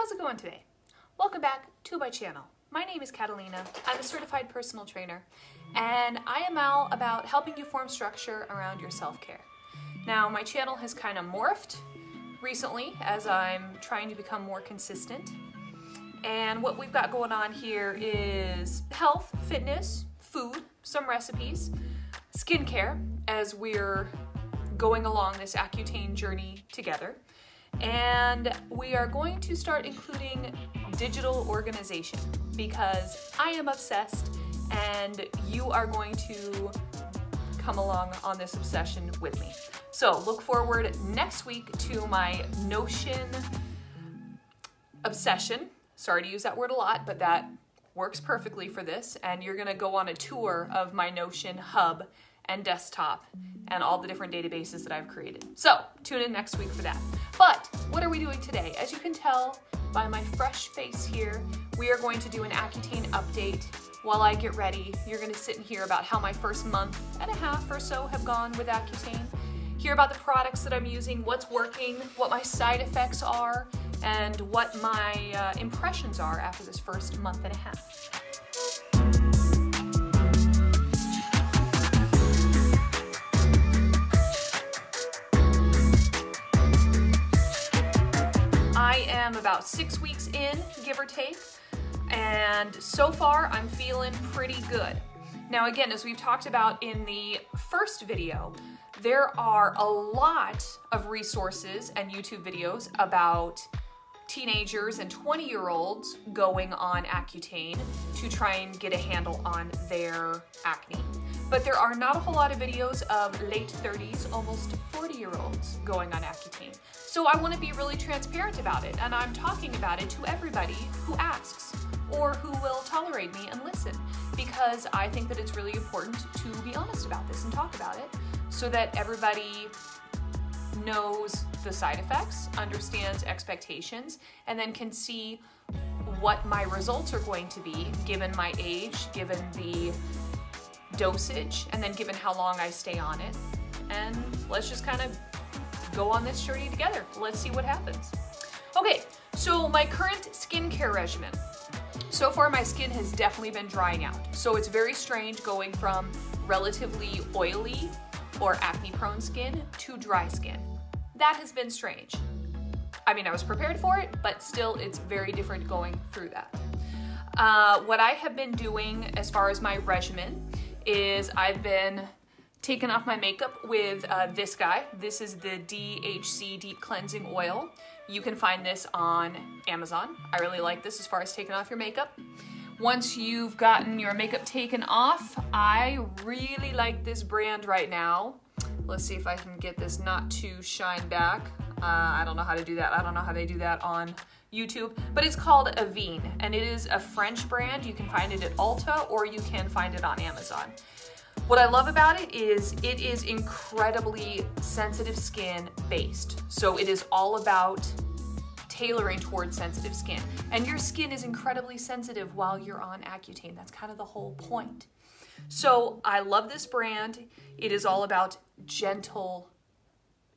How's it going today? Welcome back to my channel. My name is Catalina. I'm a certified personal trainer, and I am all about helping you form structure around your self-care. Now, my channel has kind of morphed recently as I'm trying to become more consistent. And what we've got going on here is health, fitness, food, some recipes, skincare as we're going along this Accutane journey together. And we are going to start including digital organization because I am obsessed and you are going to come along on this obsession with me. So look forward next week to my Notion obsession. Sorry to use that word a lot, but that works perfectly for this. And you're gonna go on a tour of my Notion hub and desktop and all the different databases that I've created. So tune in next week for that. But what are we doing today? As you can tell by my fresh face here, we are going to do an Accutane update while I get ready. You're gonna sit and hear about how my first month and a half or so have gone with Accutane, hear about the products that I'm using, what's working, what my side effects are, and what my impressions are after this first month and a half. I am about 6 weeks in, give or take, and so far I'm feeling pretty good. Now again, as we've talked about in the first video, there are a lot of resources and YouTube videos about teenagers and 20-year-olds going on Accutane to try and get a handle on their acne. But there are not a whole lot of videos of late 30s, almost 40-year-olds going on Accutane. So I want to be really transparent about it, and I'm talking about it to everybody who asks or who will tolerate me and listen, because I think that it's really important to be honest about this and talk about it so that everybody knows the side effects, understands expectations, and then can see what my results are going to be given my age, given the dosage, and then given how long I stay on it. And let's just kind of go on this journey together. Let's see what happens. Okay, so my current skincare regimen. So far my skin has definitely been drying out. So it's very strange going from relatively oily or acne prone skin to dry skin. That has been strange. I mean, I was prepared for it, but still it's very different going through that. What I have been doing as far as my regimen is I've been taking off my makeup with this guy. This is the DHC Deep Cleansing Oil. You can find this on Amazon. I really like this as far as taking off your makeup. Once you've gotten your makeup taken off, I really like this brand right now. Let's see if I can get this not to shine back. I don't know how to do that. I don't know how they do that on YouTube, but it's called Avene, and it is a French brand. You can find it at Ulta or you can find it on Amazon. What I love about it is incredibly sensitive skin based. So it is all about tailoring towards sensitive skin. And your skin is incredibly sensitive while you're on Accutane. That's kind of the whole point. So I love this brand. It is all about gentle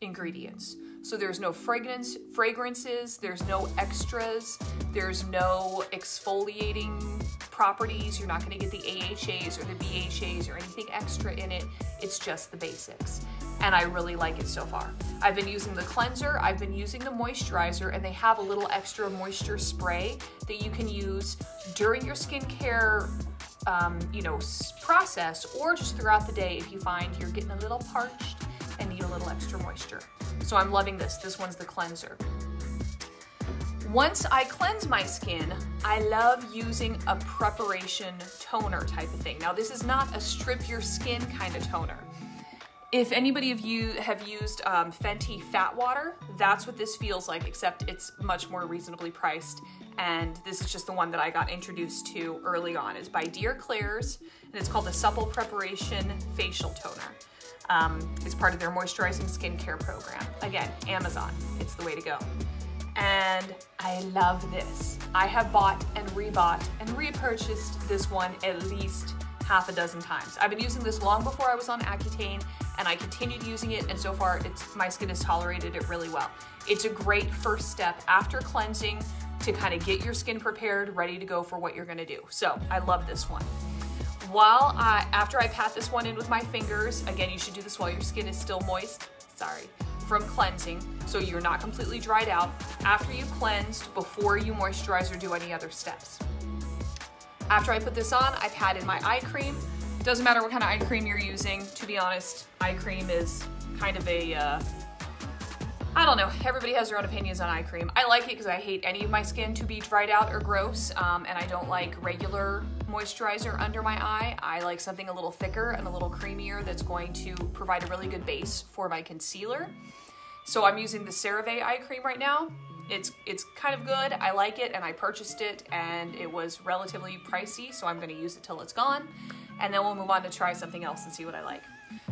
ingredients. So there's no fragrances, there's no extras, there's no exfoliating properties. You're not gonna get the AHAs or the BHAs or anything extra in it. It's just the basics. And I really like it so far. I've been using the cleanser, I've been using the moisturizer, and they have a little extra moisture spray that you can use during your skincare process, or just throughout the day if you find you're getting a little parched and need a little extra moisture. So I'm loving this. This one's the cleanser. Once I cleanse my skin, I love using a preparation toner type of thing. Now this is not a strip your skin kind of toner. If anybody of you have used Fenty Fat Water, that's what this feels like, except it's much more reasonably priced. And this is just the one that I got introduced to early on. It's by Klairs, and it's called the Supple Preparation Facial Toner. It's part of their moisturizing skincare program. Again, Amazon, it's the way to go. And I love this. I have bought and rebought and repurchased this one at least half a dozen times. I've been using this long before I was on Accutane, and I continued using it, and so far my skin has tolerated it really well. It's a great first step after cleansing to kind of get your skin prepared, ready to go for what you're gonna do. So I love this one. After I pat this one in with my fingers, again, you should do this while your skin is still moist, from cleansing, so you're not completely dried out. After you've cleansed, before you moisturize or do any other steps. After I put this on, I pat in my eye cream. Doesn't matter what kind of eye cream you're using, to be honest. Eye cream is kind of a, I don't know, everybody has their own opinions on eye cream. I like it because I hate any of my skin to be dried out or gross, and I don't like regular moisturizer under my eye. I like something a little thicker and a little creamier that's going to provide a really good base for my concealer. So I'm using the Cerave Eye Cream right now. It's kind of good, I like it, and I purchased it, and it was relatively pricey, so I'm gonna use it till it's gone, and then we'll move on to try something else and see what I like.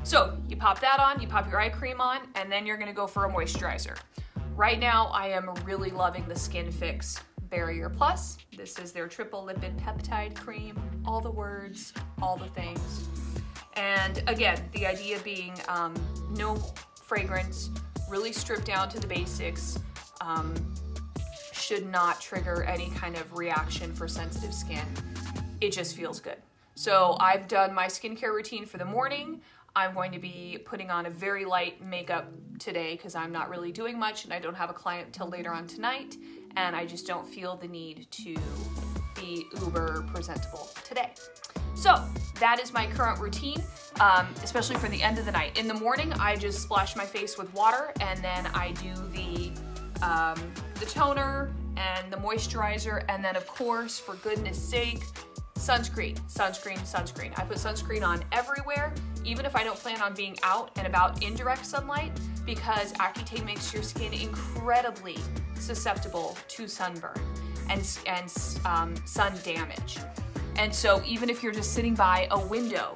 So you pop that on, you pop your eye cream on, and then you're gonna go for a moisturizer. Right now, I am really loving the Skin Fix Barrier Plus. This is their triple lipid peptide cream, all the words, all the things. And again, the idea being no fragrance, really stripped down to the basics, should not trigger any kind of reaction for sensitive skin. It just feels good. So I've done my skincare routine for the morning. I'm going to be putting on a very light makeup today because I'm not really doing much and I don't have a client till later on tonight, and I just don't feel the need to be uber presentable today. So that is my current routine, especially for the end of the night. In the morning, I just splash my face with water, and then I do the toner and the moisturizer, and then of course, for goodness sake, sunscreen, sunscreen, sunscreen. I put sunscreen on everywhere, even if I don't plan on being out and about in direct sunlight, because Accutane makes your skin incredibly susceptible to sunburn and sun damage. And so even if you're just sitting by a window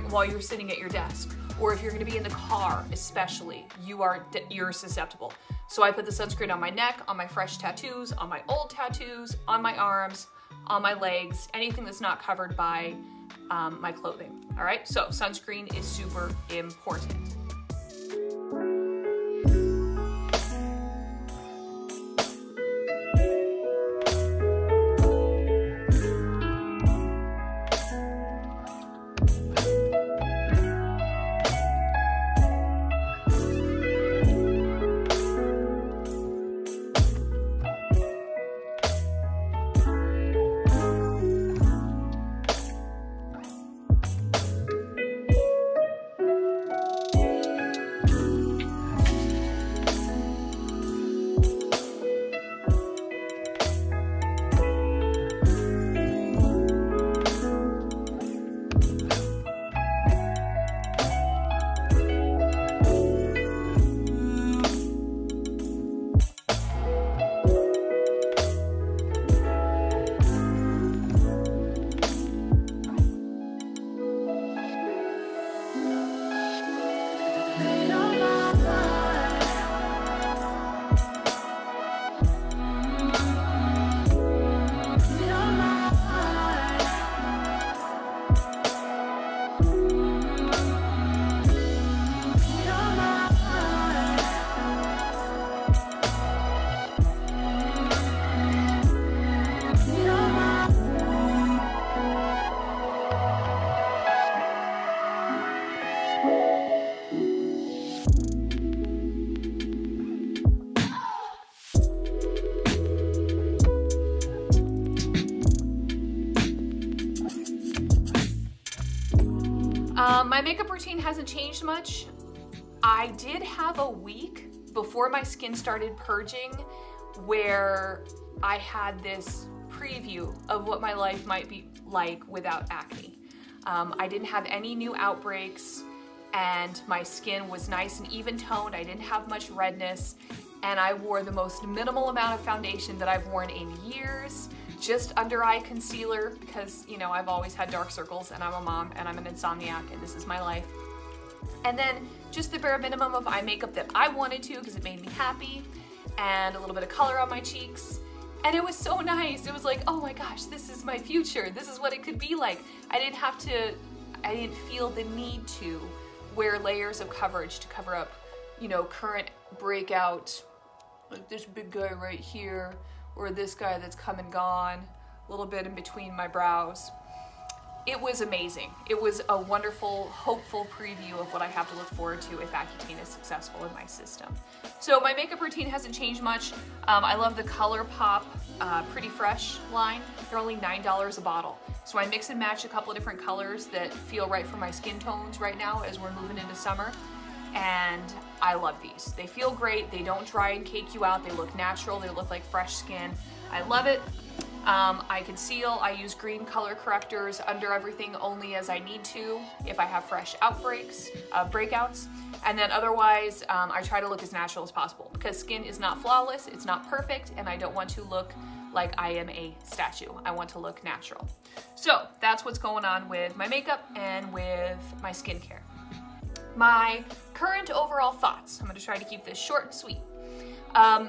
while you're sitting at your desk, or if you're gonna be in the car especially, you're susceptible. So I put the sunscreen on my neck, on my fresh tattoos, on my old tattoos, on my arms, on my legs, anything that's not covered by my clothing. All right, so sunscreen is super important. My makeup routine hasn't changed much. I did have a week before my skin started purging where I had this preview of what my life might be like without acne. I didn't have any new outbreaks, and my skin was nice and even toned. I didn't have much redness, and I wore the most minimal amount of foundation that I've worn in years. Just under eye concealer because, you know, I've always had dark circles and I'm a mom and I'm an insomniac and this is my life. And then just the bare minimum of eye makeup that I wanted to because it made me happy, and a little bit of color on my cheeks. And it was so nice. It was like, oh my gosh, this is my future. This is what it could be like. I didn't feel the need to wear layers of coverage to cover up, you know, current breakout, like this big guy right here, or this guy that's come and gone, a little bit in between my brows. It was amazing. It was a wonderful, hopeful preview of what I have to look forward to if Accutane is successful in my system. So my makeup routine hasn't changed much. I love the ColourPop Pretty Fresh line. They're only $9 a bottle. So I mix and match a couple of different colors that feel right for my skin tones right now as we're moving into summer. And I love these. They feel great. They don't dry and cake you out. They look natural. They look like fresh skin. I love it. I conceal. I use green color correctors under everything only as I need to if I have fresh breakouts. And then otherwise, I try to look as natural as possible because skin is not flawless, it's not perfect, and I don't want to look like I am a statue. I want to look natural. So that's what's going on with my makeup and with my skincare. My current overall thoughts. I'm gonna try to keep this short and sweet.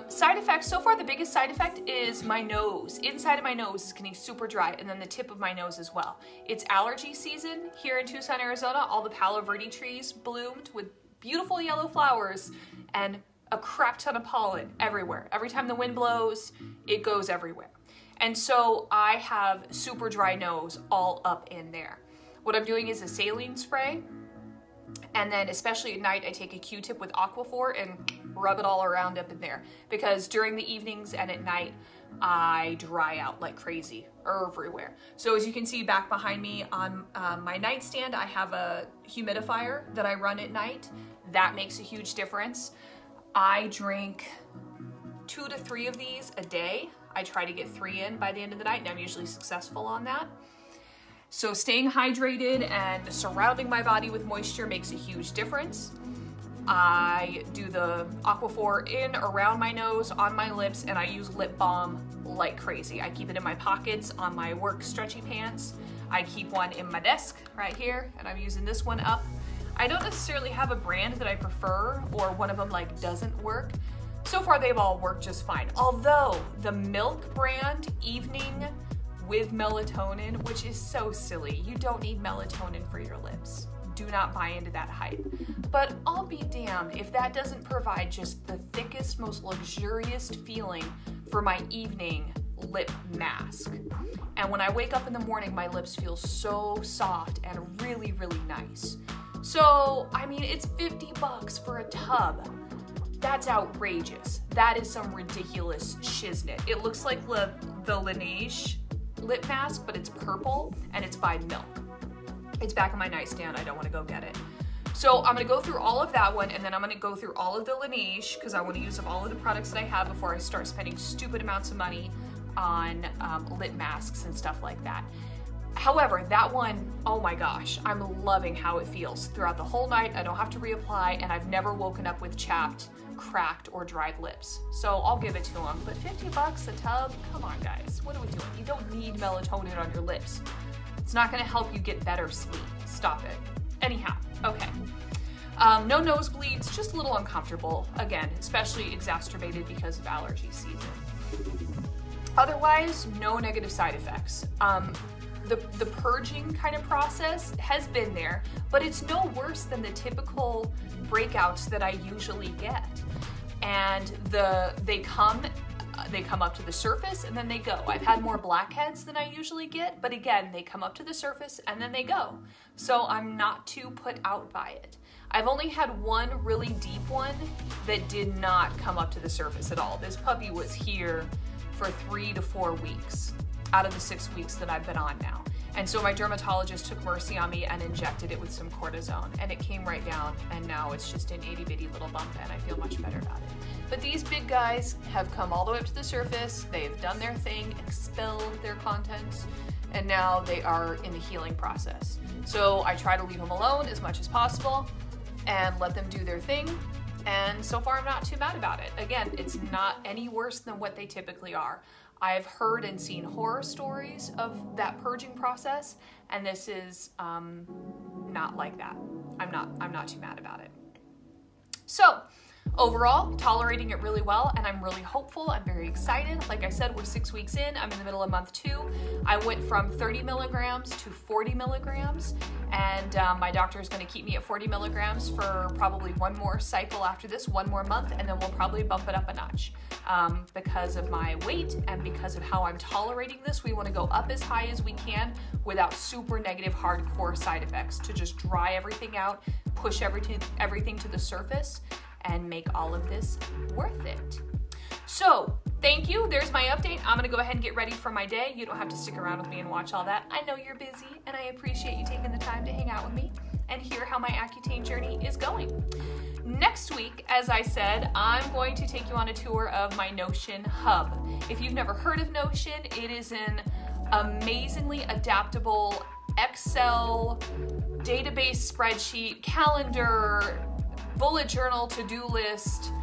Side effects, so far the biggest side effect is my nose. Inside of my nose is getting super dry, and then the tip of my nose as well. It's allergy season here in Tucson, Arizona. All the Palo Verde trees bloomed with beautiful yellow flowers and a crap ton of pollen everywhere. Every time the wind blows, it goes everywhere. And so I have super dry nose all up in there. What I'm doing is a saline spray, and then especially at night, I take a Q-tip with Aquaphor and rub it all around up in there, because during the evenings and at night, I dry out like crazy everywhere. So as you can see back behind me on my nightstand, I have a humidifier that I run at night. That makes a huge difference. I drink 2 to 3 of these a day. I try to get 3 in by the end of the night, and I'm usually successful on that. So staying hydrated and surrounding my body with moisture makes a huge difference. I do the Aquaphor in, around my nose, on my lips, and I use lip balm like crazy. I keep it in my pockets, on my work stretchy pants. I keep one in my desk right here, and I'm using this one up. I don't necessarily have a brand that I prefer, or one of them like doesn't work. So far they've all worked just fine. Although the Milk brand Evening with melatonin, which is so silly. You don't need melatonin for your lips. Do not buy into that hype. But I'll be damned if that doesn't provide just the thickest, most luxurious feeling for my evening lip mask. And when I wake up in the morning, my lips feel so soft and really, really nice. So, I mean, it's 50 bucks for a tub. That's outrageous. That is some ridiculous shiznit. It looks like the Laneige lip mask, but it's purple and it's by Milk. It's back on my nightstand. I don't want to go get it. So I'm going to go through all of that one, and then I'm going to go through all of the Laneige because I want to use up all of the products that I have before I start spending stupid amounts of money on lip masks and stuff like that. However, that one, oh my gosh, I'm loving how it feels throughout the whole night. I don't have to reapply, and I've never woken up with chapped, cracked, or dried lips. So I'll give it to them. But 50 bucks a tub? Come on, guys. What are we doing? You don't need melatonin on your lips. It's not going to help you get better sleep. Stop it. Anyhow, okay. No nosebleeds, just a little uncomfortable. Again, especially exacerbated because of allergy season. Otherwise, no negative side effects. The purging kind of process has been there, but it's no worse than the typical breakouts that I usually get. And they come up to the surface and then they go. I've had more blackheads than I usually get, but again, they come up to the surface and then they go. So I'm not too put out by it. I've only had one really deep one that did not come up to the surface at all. This puppy was here for 3 to 4 weeks out of the 6 weeks that I've been on now. And so my dermatologist took mercy on me and injected it with some cortisone, and it came right down, and now it's just an itty bitty little bump, and I feel much better about it. But these big guys have come all the way up to the surface, they've done their thing, expelled their contents, and now they are in the healing process. So I try to leave them alone as much as possible and let them do their thing, and so far I'm not too mad about it. Again, it's not any worse than what they typically are. I've heard and seen horror stories of that purging process, and this is not like that. I'm not too mad about it. So Overall, tolerating it really well, and I'm really hopeful. I'm very excited. Like I said, we're 6 weeks in. I'm in the middle of month 2. I went from 30 milligrams to 40 milligrams, and my doctor is going to keep me at 40 milligrams for probably one more cycle after this, one more month, and then we'll probably bump it up a notch. Because of my weight and because of how I'm tolerating this, we want to go up as high as we can without super negative, hardcore side effects, to just dry everything out, push everything to the surface, and make all of this worth it. So, thank you. There's my update. I'm gonna go ahead and get ready for my day. You don't have to stick around with me and watch all that. I know you're busy, and I appreciate you taking the time to hang out with me and hear how my Accutane journey is going. Next week, as I said, I'm going to take you on a tour of my Notion hub. If you've never heard of Notion, it is an amazingly adaptable Excel database spreadsheet, calendar, bullet journal, to-do list,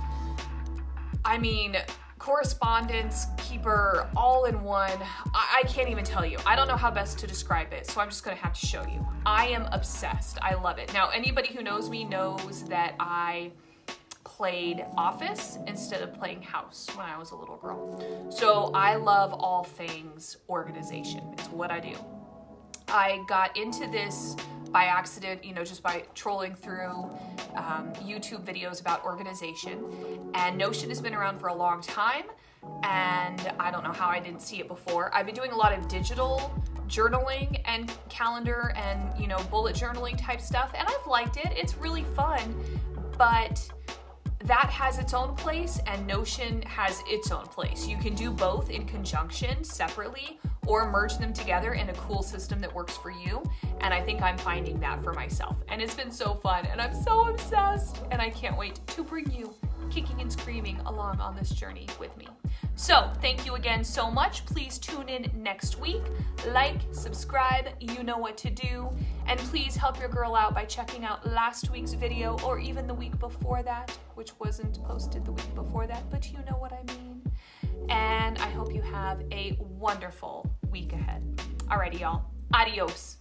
I mean, correspondence keeper, all in one. I can't even tell you. I don't know how best to describe it, so I'm just gonna have to show you. I am obsessed. I love it. Now, anybody who knows me knows that I played Office instead of playing House when I was a little girl. So I love all things organization. It's what I do. I got into this by accident, just by trolling through YouTube videos about organization. And Notion has been around for a long time, and I don't know how I didn't see it before. I've been doing a lot of digital journaling and calendar and, bullet journaling type stuff, and I've liked it. It's really fun, but that has its own place, and Notion has its own place. You can do both in conjunction, separately, or merge them together in a cool system that works for you. And I think I'm finding that for myself. And it's been so fun, and I'm so obsessed, and I can't wait to bring you kicking and screaming along on this journey with me. So thank you again so much. Please tune in next week. Like, subscribe, you know what to do. And please help your girl out by checking out last week's video, or even the week before that, which wasn't posted the week before that, but you know what I mean. And I hope you have a wonderful week ahead. Alrighty, y'all. Adios.